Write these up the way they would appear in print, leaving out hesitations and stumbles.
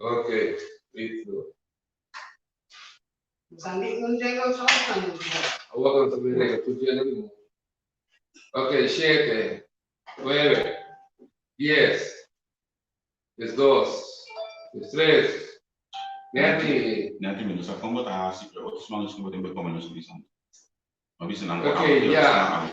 Okay, 3-2. Huwag kang sabihin na tujuan mo. Okay, 7, 9, 10, 12, 13. Nanti menos a como tá se para outros manos que botem como menos visão. Uma visão não. Okay, yeah.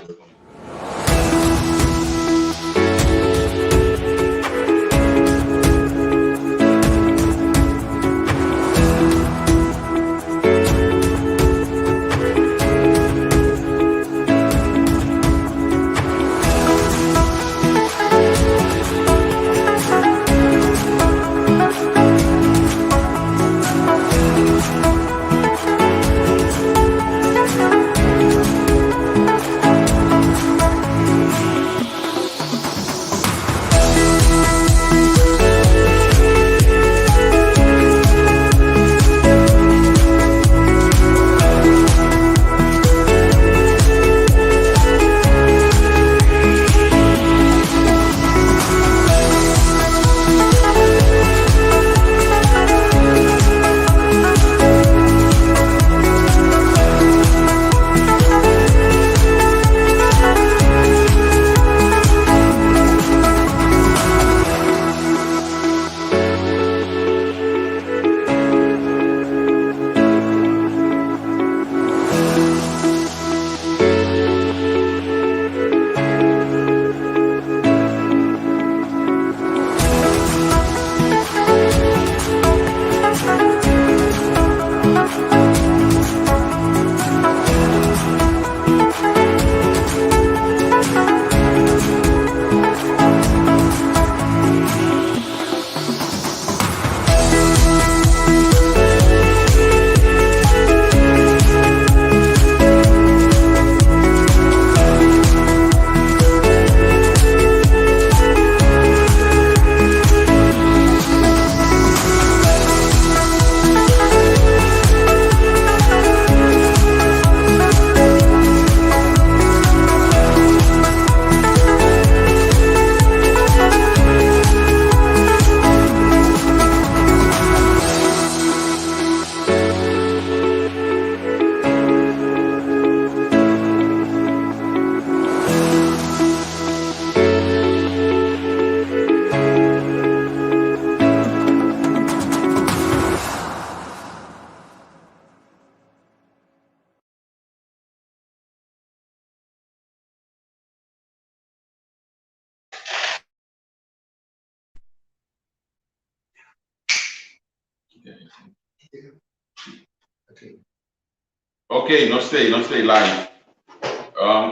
Ok, não stay live.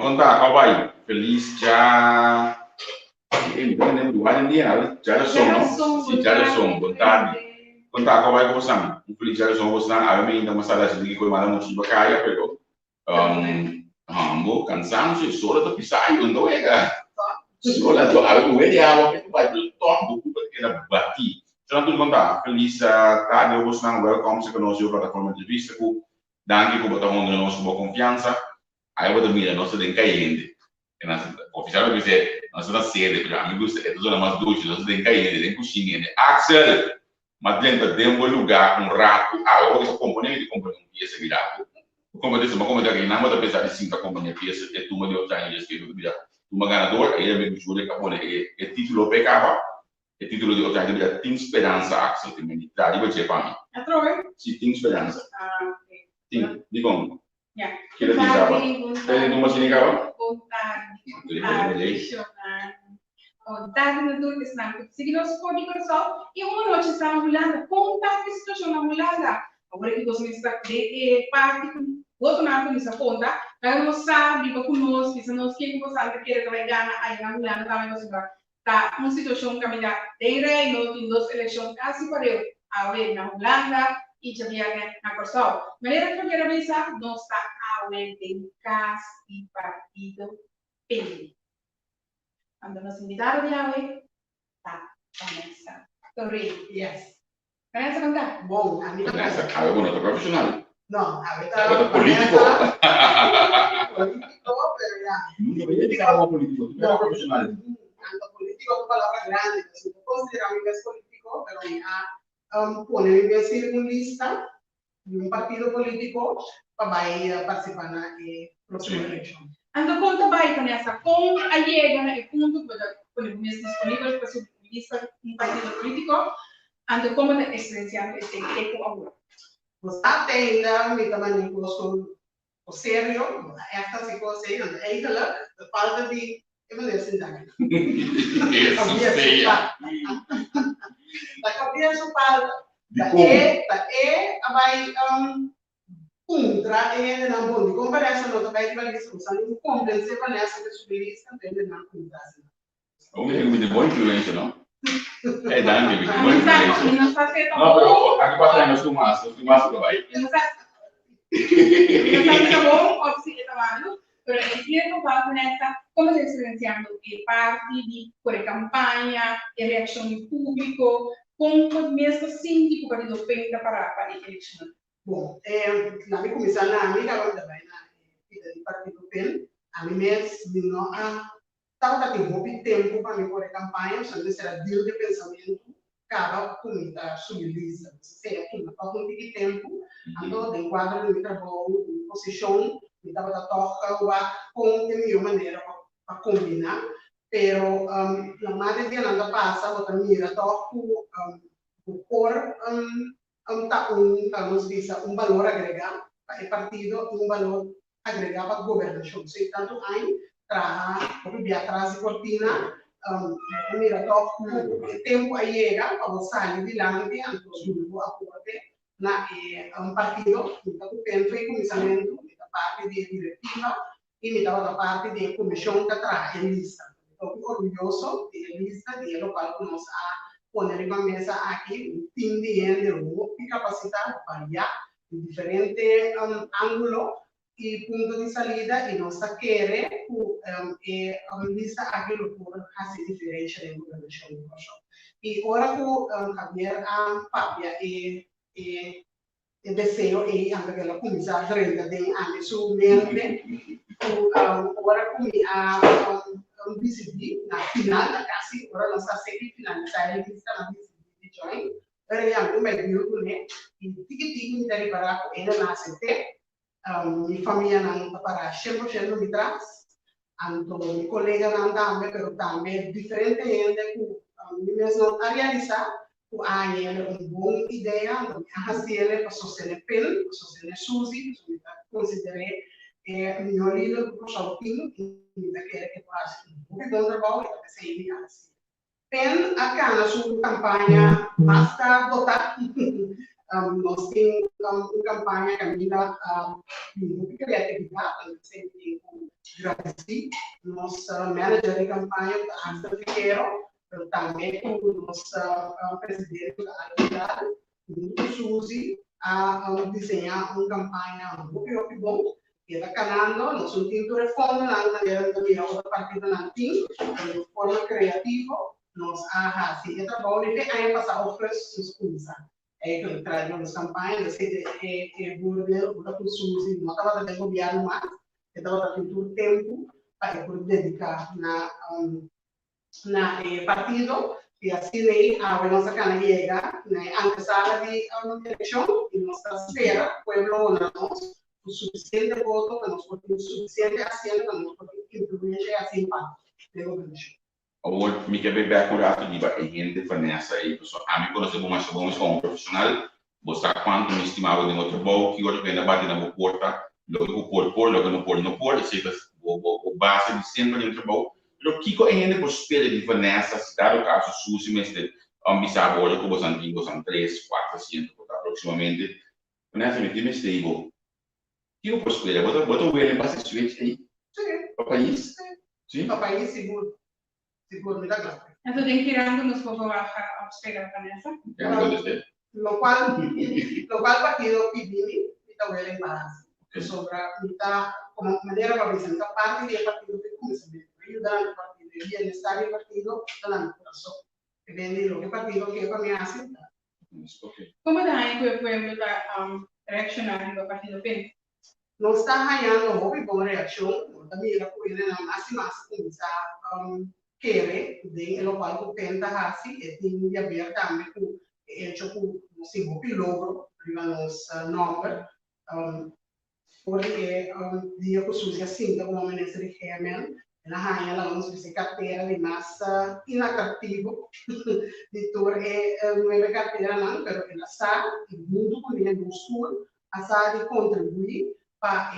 Conta, Hawaii, feliz já. Ele não lembra do ano dia, já som, sim, já som, boa tarde. Conta, Hawaii, como estão? Feliz já som, você não, a mim ainda mais tarde de que eu mando muito de caia, pero, mo cansado, se só tá pisando, não é, cara. Só lá do a do ele a que vai do top do que era bati. Então tudo conta, feliz tarde, você não welcome se conosco a plataforma de vista com danke por botar onde nós com confiança. Aí eu vou dormir, nós temos que ir. Oficial vai dizer, nós estamos cedo, porque amigos, é tudo mais doce, nós temos que ir, tem cozinha. Axel, mas dentro de um lugar, rato, eu componente de componente pieza virado. Como eu disse, mas como eu disse, não vou pensar em 5 componentes pieza, é tu me deu time de escrever virado. Tu me ganador, aí eu me juro que é título pecava, é título de outra vida, tem esperança, Axel, tem mentalidade, vai ser para mim. É troi? Sim, tem esperança. Ok. Digamos. Yeah. Que ele dizava. Ele não me ligava? Vontade na dor que está no seguir nosso código pessoal e uma noite está na mulher conta que situação na mulher agora que você está de parte outro na polícia conta mas não sabe para conosco se nós quem você quer trabalhar aí na mulher também você tá uma situação que me dá de reino em duas eleições quase para eu a ver na Holanda e já vier na Kosovo maneira que eu quero pensar não está a ver de casa e partido P. Cuando nos invitaron ya hoy, comienza. Sorry. Yes. ¿Comienza a contar? Bom, a mí no me A ver, bueno, profesional. No, a ver, Político. Político, pero ya. Nunca me he algo político, tú eres profesional. Tanto político es palabra grande. Si tú consideras que es político, pero ya poner en lista de un partido político para participar en la próxima elección. Ando conta vai com essa com a llega e punto para o mês disponível para su lista um partido político ando como de experienciando este eco agora. Você ainda me também gosto o sério, esta situação eigenlijk de falta de evolução. Isso, feia. Da cabeça falta. De como? Vai contra ele na boa. Comparação não também vai discussão. O compreensão para essa que subir isso também não conta. O menino me deu boa influência, não? É, dá, me deu boa influência. Não está feito. Não, pero aqui para trás nós tomamos que vai. Não está feito bom, ou se é trabalho, pero el tiempo va con esta, como se diferenciando el partido, por la campaña, la reacción del público, com o mesmo síndico para o feita para a eleição. Bom, na minha comissão, na minha agora também na do partido PEN, a mim mesmo não estava tendo tempo para me fazer campanha, só que será deal de pensamento, cada comida sublinha, seja que não falta muito tempo, então de enquadro no meu trabalho, posição, me estava a tocar com a minha maneira para combinar. Pero la madre de Ananda pasa, otra mira, todo por un valor agregado para el partido, un valor agregado para la gobernación. Si tanto hay, atrás de cortina, mira, todo el tiempo llega para salir adelante, entonces yo aporte un partido, que pensa en comisamiento, la parte de directiva y la parte de comisión que trae en lista. Estoy orgulloso de la lista de lo cual nos ha poner en la mesa aquí un team de gente de capacidad para ya en diferentes ángulos y puntos de salida y nos quiere una lista aquí lo puede hacer diferencia en la gobernación. Y ahora que Javier Papia el deseo y antes que la comisión de su mente ahora que BCD, na final, na casi, agora lançar sempre finalizar ele está na BCD join, pero já não vai vir o né, e tique me dar para ele na CT, minha família não para 100% me traz, então meu colega não também, pero também diferente ainda que me mesmo a realizar, o ele uma boa ideia, a ele para sostener PEN, para sostener SUSI, considerei melhor líder do shopping e daquele que faz um bom trabalho e também se inicia. PEN acá na sua campanha basta votar. Nós temos uma campanha que ainda muito criatividade, sempre agradecer nosso manager de campanha, Asta Figueiro, também com o nosso presidente da atividade, o Suzy, a desenhar uma campanha muito bom. Está calando, nós não temos reforma, não temos outra partida, não temos, de forma criativa, nós assim, trabalho e aí passar outras coisas. É que trazemos campanhas, é bordel, o da Suzy, não estava dando governo mais, estava dando tempo para poder dedicar na partido, e assim daí a nossa cana chega, na antesala de eleição, e nossa espera, o pueblo nós o suficiente voto que nos puede suficiente asiento que nos puede influir así de governación. Agora, me quer beber com rato de gente fornece aí, pessoal. A mim conhece mais bom como profissional, você quanto me estimava de outro bom que outro ainda bate na minha porta, logo por, logo não por, sei que o base de sempre dentro bom. Lo que a gente por espelho de fornece, se dá o caso sujo, mas de ambisar agora que você antigo são 3, 400 aproximadamente, fornece me time stable. Que o prospera, bota o ele para se switch aí. Sim. Para país? Sim. Para país seguro me dá claro. Então tem que ir nos pouco a esperar também essa. Lo cual partido pidimi está huele en base. Que sobra mitad como manera para presentar parte del partido que comienza a ayudar al partido y bienestar del partido a la corazón. Depende de lo que partido que para mí hace. Como daí que o pueblo está reaccionando ao partido PEN? Não está ganhando uma boa reação, também ela pode na máxima começar querer de lo qual o PEN está assim e tem de haver também com hecho com sigo que logro, arriba nos number, porque dia que surge assim, como ministro de Gemen, na rainha ela vamos fazer carteira de massa inatrativo, de tour não é carteira não, pero ela sabe, e muito com ele do sul, a sabe contribuir para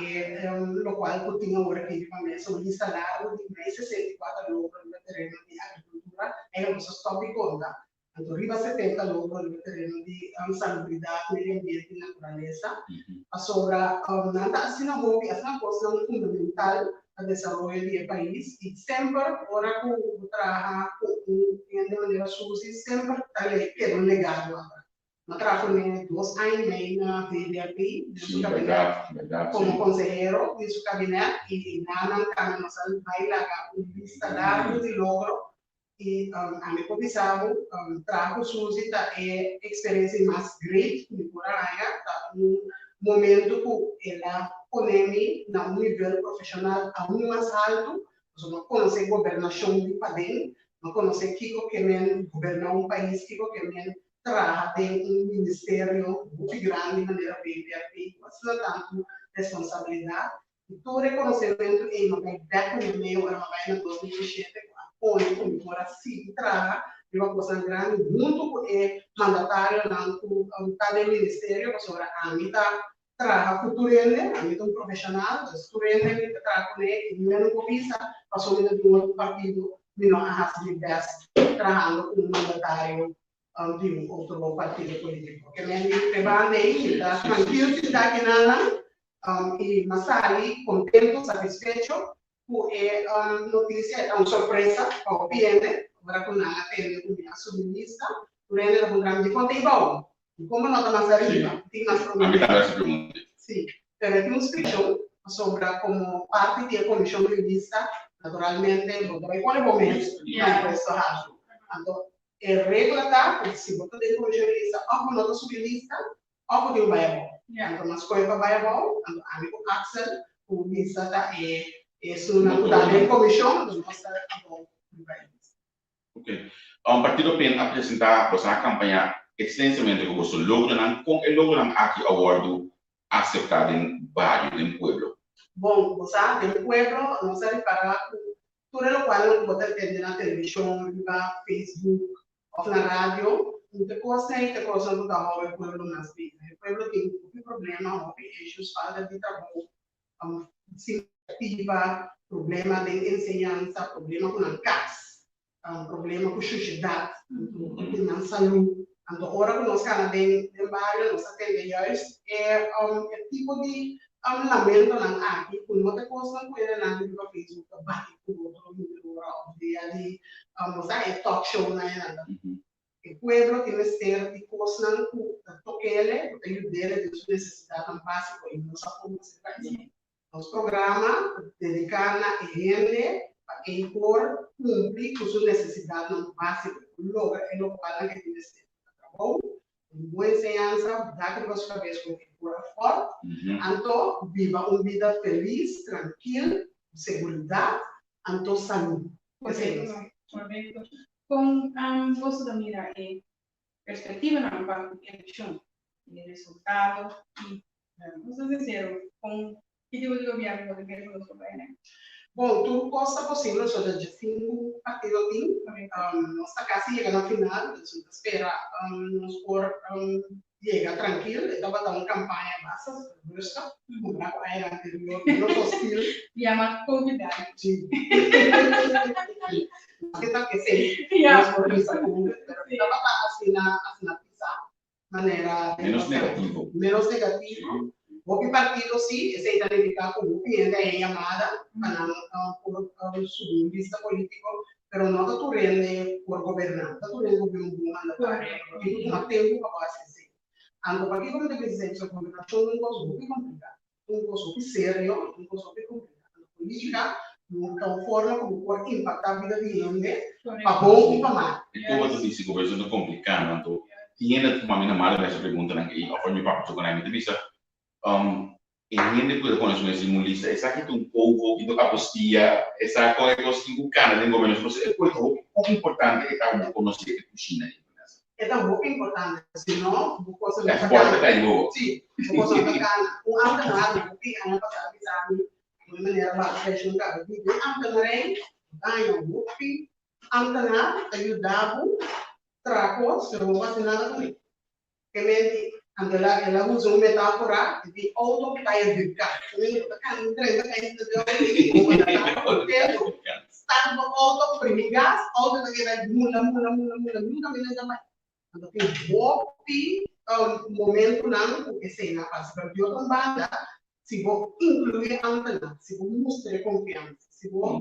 o qual eu tinha agora aqui para sobre instalar o de 64 logros no terreno de agricultura, é o nosso top conta. Então, riba 70 logros no terreno de salubridade, meio ambiente e natureza. Sobre nada assim não houve, essa é uma coisa fundamental para o desenvolvimento do país e sempre, agora que eu trabalho de maneira suja, sempre tem um legado agora. Eu trabalho 2 anos e meio na VDRP, Sí, verdad, verdad. como Sí. consejero de su gabinete y nada más nos baila una lista larga de logros y a mi comisado trajo su experiencia más great de por allá un momento que ela pone na un nivel profesional aún más alto, no conoce gobernación de Padén, no conoce Kiko que men goberna un país, Kiko que men trabaja en un ministerio muy grande de manera PDRP, não tanto responsabilidade, e todo reconhecimento em uma década e meio, era uma vaina 2017, onde como assim trabalha de uma coisa grande, junto com o mandatário, com o ministério, sobre a mitad trabalha futuramente, a mitad um profissional, futuramente trabalha com ele, e não cobiça, passou de um partido, não a de best, trabalhando com um mandatário de um outro partido político. Que me levante, está tranquilo, está aqui nada, e Masari, contento, satisfecho, com a notícia, é uma surpresa para o cliente, agora com a atende com a subministra, por ele é um grande conteúdo. E como nota Masari, tem mais problemas. Sim, pero tem um escrito sobre como parte da comissão de lista, naturalmente, não vai qual é o momento, não é só rápido. Então, regla está, porque se você tem comissão de lista, ou com nota sublinista, ou com o Bible. Então, mas com o Bible, o amigo Axel, o lista está uma mudança de comissão, então nós estamos com o Bible. Ok. Partido PEN apresentar a campanha extensamente como o logro com o logro aqui award aceptado em vários em pueblo. Bom, você tem pueblo, nós estamos para tudo o qual você entende na televisão, no Facebook, ou na rádio, muita coisa do carro é pueblo nas vidas. O pueblo tem um problema, issues, falta de trabalho, significativa, problema de ensinança, problema com a casa, problema com sociedade, com a saúde. Então, agora que nós estamos no bairro, nós atendemos, é tipo de lamento aqui, com muita coisa com ele na Facebook, bate com outro ali, é talk show, né? O pueblo tem que ser de coisa que toque ele, que ajude ele de sua necessidade básica e não sabe como se faz. Os programas dedicam a gente para impor, cumprir com sua necessidade básica, logo é o qual que tem que ser. Bom, boa ensinança, dá que você cabeça com figura forte, então viva uma vida feliz, tranquila, segurança, então saúde. Com você da mira perspectiva na parte de eleição, de resultado, e vamos dizer, com que tipo de governo você quer que nós trabalhemos? Bom, tudo costa possível, só de 5 partidos tem, nossa casa chega no final, espera nos por chega tranquilo, estava dando campanha basta, busca, comprar a era anterior, não hostil, E a mais convidada. sim. Que tal que sei, nós por isso estava assim na pizza, maneira menos negativo. O partido sim, se identifica como cliente é chamada para o subministro político, mas não está turendo por governar, está turendo por um mandatário, e não tem tempo para fazer. Então, para que como deve dizer, a governação é uma coisa muito complicada, uma coisa muito séria, uma coisa muito complicada. A política não forma como pode impactar a vida de gente, para bom e para mal. Então, você disse que o governo é complicado, então, tinha uma minha mala nessa pergunta, e a forma de papo na entrevista, entende que quando nós temos lista, essa que um povo que toca postia, essa coisa que os 5 canas em governo, você é coisa muito importante que está conhecer que cozinha. es muy importante, si no, busco Es fuerte que hay. sí, busco un amplio que han pasado de manera bastante nunca vi amplio ganho bupi amplio ayudava tracos se não faz nada comigo que me ela usa uma metáfora de auto que vai educar comigo kan entrega que está no auto primigas auto que vai mula nunca me lembra mais quando tem bupi momento não porque sei na fase para eu também se vou incluir Antena, se vou mostrar confiança, se vou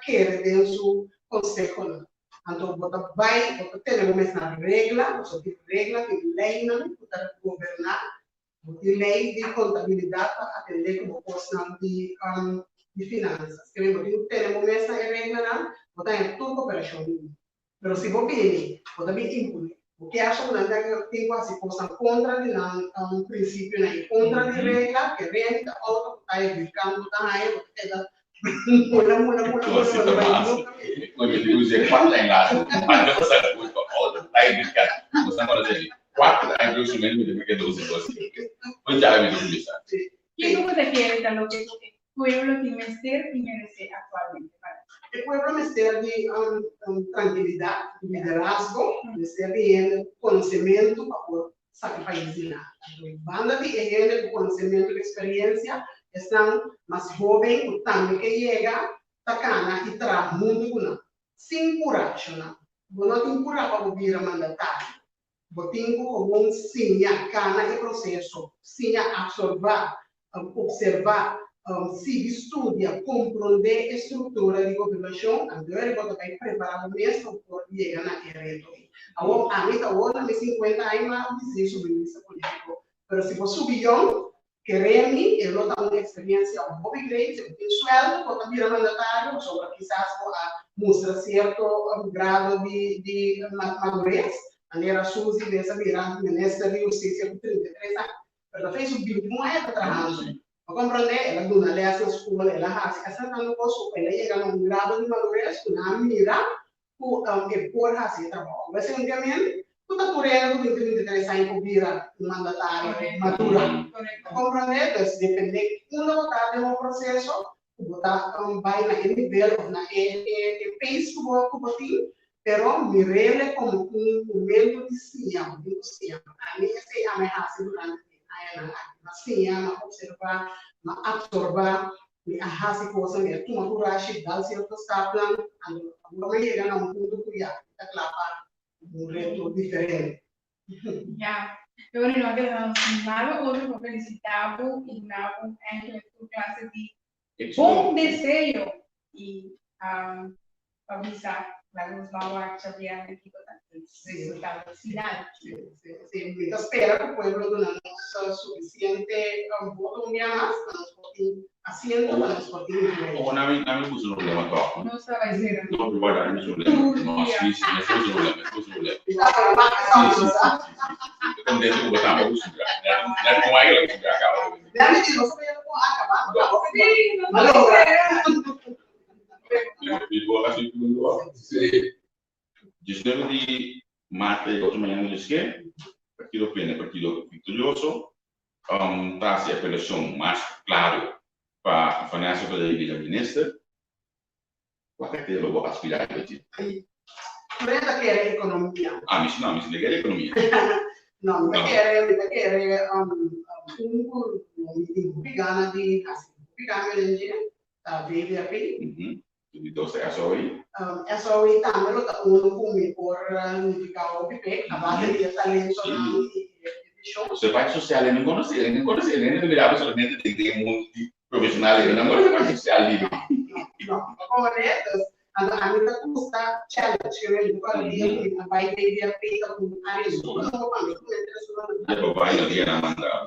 querer ver o seu conselho, então vai ter uma regra, você tem regra, tem lei para governar, tem lei de contabilidade para atender como questão de finanças. Queremos ter uma regra, você tem tudo cooperação, mas se vou pedir, você também incluir. Porque acho que nós temos assim coisa contra de princípio né contra de regra que renta auto está educando tá aí porque da mula quando eu usei quatro lá em casa mas não sabe muito auto está educando você não pode dizer quatro aí eu sumi me deu que 12 coisas pois já me deu isso ¿Qué tú te quieres dar lo que el pueblo tiene que ser y merece actualmente? el pueblo merece de tranquilidad, liderazgo, merece de conocimiento para poder sacar el país de nada. Banda de gente con conocimiento y experiencia están más jóvenes, también que llega, tacana y trae mundo sin coraje, ¿no? No tiene coraje para volver a mandatario. Botingo como un señal, cana el proceso, señal absorber, observar, se estudia, compreender a estrutura de governação, agora ele vai preparar o mesmo por chegar naquele reto. Agora, a mim, agora, me 50 anos, dizer sobre isso político. Mas se você subir, querer-me, eu não tenho uma experiência, um pouco grande, eu tenho sueldo, quando vira mandatário, sobre quizás mostra certo grado de madurez, a maneira Suzy, dessa virada, ministra de Justiça, com 33 anos. Mas ela fez um bico, não é para trabalhar. Comprende, ela dona lhe essa escola, ela faz essa tanto coisa, ela chega num grado de madurez, na mira, que por fazer trabalho. Mas obviamente, tu tá correndo do 33 anos para virar mandatário, madura. Comprende, então depende quando botar no processo, botar vai na nível, na pace que vou botar, pero mirele como momento de ciência, a mim esse ameaça durante assim, observar, absorver, a coisa mesmo, tu maturaste, dá certo estaplan, agora chega a ponto que já está claro, reto diferente. Ya, pero bueno, no quedamos sin nada, otro felicitado y nada, en tu clase de bom deseo y avisar la luz va a chambear aquí resultado final. Sí, espero que el pueblo donamos suficiente voto más para nos poder asiento para nos poder Una vez puse un problema todo. No se va a hacer. No, guarda, no es un problema. No, sí, sí, es un problema, es un problema. Contento con esta música. Ya como hay que acaba. Ya me dijo, no se acabar. Sí, no lo creo. Eu vou assim tudo. Sí. 19 de março de 8 manhã de esquerda, partido pleno, partido vitorioso, traz a apelação mais claro para a finança da ministra. Qual é que eu vou aspirar a ti? Prenda que é economia. Ah, mas não, mas legal é economia. Não, me quer pigana de pigana de VVP. Então, é só aí. É só aí também o tá um por unificar o PP, a base de talento show. Você vai social, ele não conhece, ele não virava somente de mundo profissional, ele não conhece social livre. Não, como é, a minha custa challenge, que ele vai ter de feita com a escola, não vai ter Eu vai no dia na manda.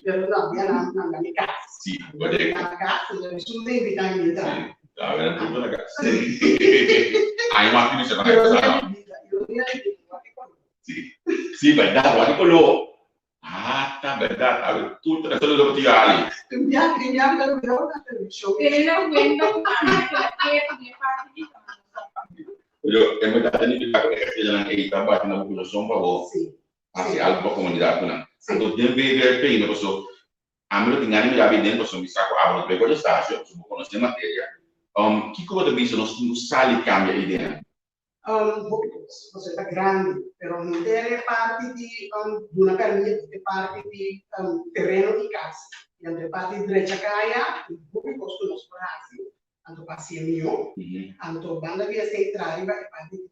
Pero não, dia na minha casa. Sim, pode ir. Na casa, eu não tenho vitamina. Sim, tá vendo tudo na casa. Aí uma filha você vai casar. Sim, verdade, olha colou. Ah, tá verdade, tudo é só do dia ali. Criar pelo melhor da televisão. Teniendo en cuenta que la tierra de parte Pero en verdad tenemos que jalan ay trabaho na população para o Sim. assim algo para comunidade puna. Sim. Então tem VVP na pessoa amilo tingani mi gabi dentro so mi sacco abro per quello stasio so conosce materia. Que coisa da bisa nós sali cambia ideia. Você está grande, pero não tem parte de uma permite de parte de terreno e casa. E entre parte de direita caia, o que custa nos Brasil, anto passeio meu, anto banda via se entrar e vai parte de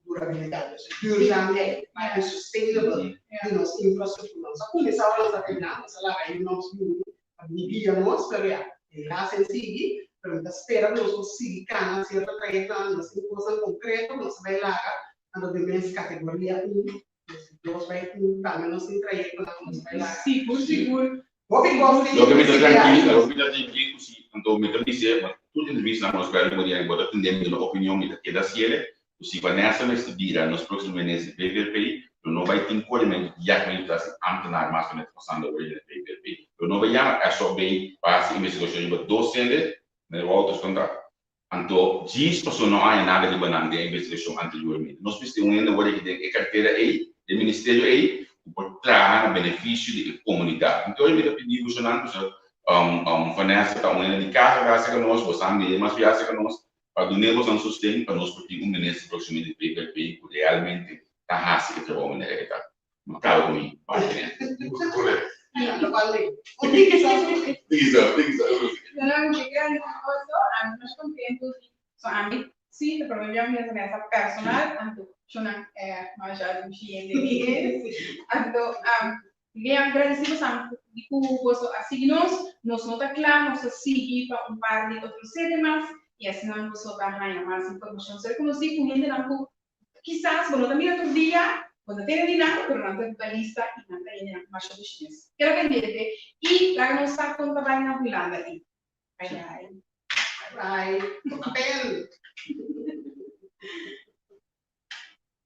durabilidade, durabilidade, mais sustainable, de nossa infraestrutura. Só começar a lançar terminar, mas lá aí nós vivíamos, pero já se sigue. Pero espera que nós sigamos certa trajetória, nós temos coisa concreta, nós vai lá, ando de mês categoria 1, nós vai também nós tem trajetória, nós vai lá. Seguro. Lo que me está tranquilo, si tanto me dice, tudo em vista nós vai poder agora entender a opinião me que da ciele, se vai nessa nesse dia, nos próximos meses PVP, não vai ter encolhimento já que ele está ambtenaar mas que passando over de PVP. Não vai já só bem para investigação de docente met Wouters contact. Anto, dies persoon não há nada de banana de investigação anteriormente. Nós precisamos ainda agora que carteira aí, do ministério aí, por trazer benefício da comunidade. Então, eu me pedi que o Vanessa está ainda de casa, graças a nós, você também, mas graças a nós, para do negócio não sustento, para nós porque o ministro próximo de PVP realmente está raça que trabalha na época. Mas claro comigo, parte né. Não, chegando also, nós compreendemos, só a mim, sim, o problema é nessa personal, anto, chuna, mas já não tinha ninguém, anto, bem agradecido sempre de como assim nós não tá claro, nós seguir para par de outros temas e assim nós vamos dar mais informação sobre como se compreende não, quizás, bueno, também outro dia cuando tiene dinero, pero no tiene lista y no tiene más soluciones. Quiero venderte y la no está con la vaina Holanda ahí. Bye bye. Bye.